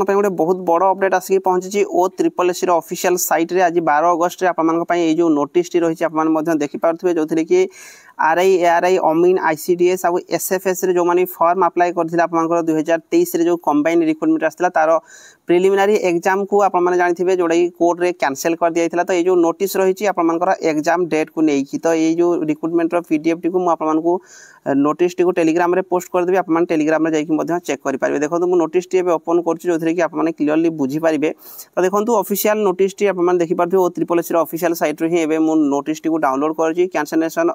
गोटे बहुत बड़ अपडेट आसिक पहुंची OSSC ऑफिशियल साइट रे आज 12 अगस्त रे आपन जो नोटिस टी रही आप देखिपे जो कि आरआई एआरआई अमीन आईसीडीएस और एसएफएस रे जो माने फॉर्म अप्लाई करथिला आपनकर 2023 रे जो कंबाइन रिक्रूटमेंट आसला तार प्रिलिमिनरी एग्जाम को आप जानिथिबे जोड़ा कि कोर्ट रे कैंसिल कर दिया तो ये जो नोटिस रही आपनकर एग्जाम डेट को लेकिन तो ये जो रिक्रूटमेंट रो पीडीएफ टी को मु आपनको नोटिस टी को टेलीग्राम रे पोस्ट कर देबी आपन टेलीग्राम रे जाई कि चेक करि पारिबे। देखो मु नोटिस टी ओपन करछि जोथरे कि आपन क्लियरली बुझी पारिबे। तो देखंतु ऑफिशियल नोटिस टी आपन देखि पारथि OSSC रो ऑफिशियल साइट रे ही एबे मु नोटिस टी को डाउनलोड करछि cancellation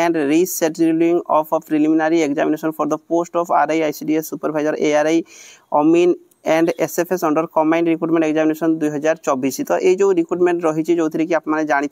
and rescheduling of a preliminary examination for the post of RI ICDS supervisor ARI Amin and SFS under combined recruitment examination 2024। तो ये जो रिक्रूटमेंट रही जो कि आप जानी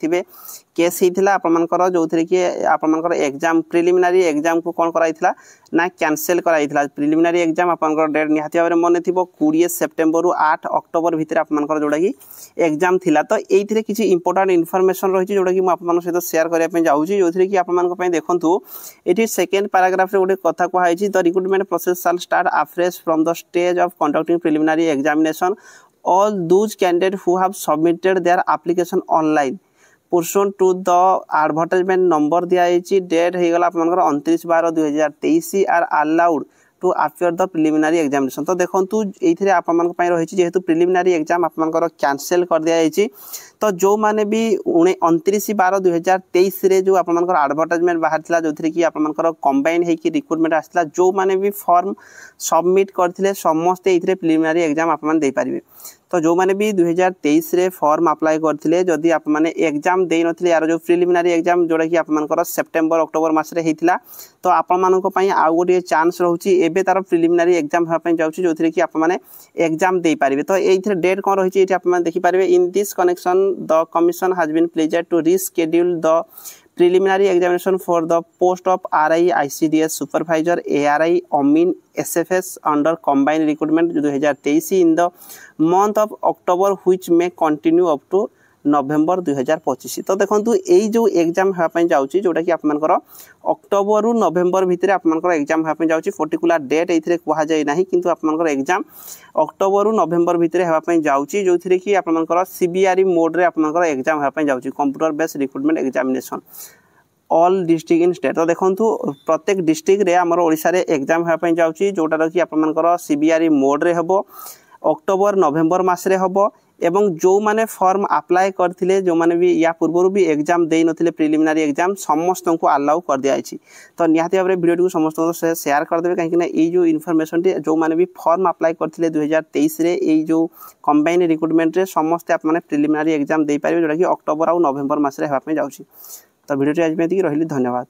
केस होता आपंकर जो कि आपंकर एग्जाम प्रिलिमिनारी एग्जाम को कौन कराइला ना कैंसिल कराइला। प्रिलिमिनारी एग्जाम आपंकर डेट निहाती भाव मन थी 20 सेप्टेम्बर 8 अक्टोबर भितर आपंकर जोड़ा कि एग्जाम थिला। तो ये किसी इंपोर्टाट इनफॉरमेशन रही जोड़ा कि मुझे सहित शेयर करने जाऊँगी जो कि आपको देखूँ ये सेकेंड पैराग्राफ गोटे कथा कहुई the recruitment process shall start afresh from the stage of conducting preliminary examination all those candidates who have submitted their application online pursuant to the advertisement number दिया डेट हो गला 29/12/2023 are allowed to appear the preliminary examination. तो देखो ये आपको रही जेहेतु preliminary exam आपंकर कैंसिल कर दिया तो जो माने भी 29/12/2023 रे जो आपंकर एडवर्टाइजमेंट बाहर जो कि आपंकर कंबाइन होकर रिक्रूटमेंट आसला जो माने भी फॉर्म सबमिट करथिले समस्ते ये प्रिलिमिनारी एग्जाम आप पारे। तो जो माने भी 2023 रे फॉर्म अप्लाई करथिले जदि आप माने एग्जाम दे नथिले यार जो प्रिलिमिनारी एग्जाम जोड़ा कि आपंकर सेप्टेम्बर अक्टोबर मास रे हेतिला तो आपण मानको पई आउ गोटे चांस रहउची एबे तार प्रिलिमिनारी एग्जाम होआ पई जाउची जोथि कि आप माने एग्जाम दे पारिबे। तो एइथरे डेट कोन रहिची एठी आप माने देखि पारिबे in this connection the commission has been pleasure to reschedule the preliminary examination for the post of RI ICDS supervisor ARI Amin SFS under combined recruitment 2023 in the month of October which may continue up to नवेम्बर 2025। तो देखो यही जो exam होगापी जाऊँगी जोटा कि आपंकर October रु नवेम्बर भितर आपंकर एग्जाम होगापी जाऊँगी पर्टिकुलर डेट ये कहुए ना कि आपंकर एग्जाम अक्टोबर रु नवेम्बर भितर होगापी जाऊँगी जो कि आपंकर सीबीआरई मोड रे आपंकर एग्जाम होगापी जाऊँगी computer based recruitment examination all district in state. तो देखो प्रत्येक डिस्ट्रिक्ट रे आमर ओडिशा रे एग्जाम होगापी जाऊँगी जोटार कि आपंकर सीबीआरई मोड रे हबो अक्टोबर नवेम्बर मासरे हबो एवं जो माने फॉर्म अप्लाई करथिले जो माने भी या पूर्व भी एग्जाम दे नथिले प्रिलिमिनारी एग्जाम समस्त को अलाउ कर दिया जायछि। तो निहाती भाव वीडियो को समस्त शेयर कर देबे कहीं ये जो इनफॉरमेशन टी जो माने भी फॉर्म अप्लाई करथिले 2023 रे ये जो कंबाइन रिक्रूटमेंट रे समस्त आप माने प्रिलिमिनारी एग्जाम दे पारिबे जोटा कि अक्टोबर और नवेम्बर मास रे होबा पे जाउछि। तो वीडियो आज में रही धन्यवाद।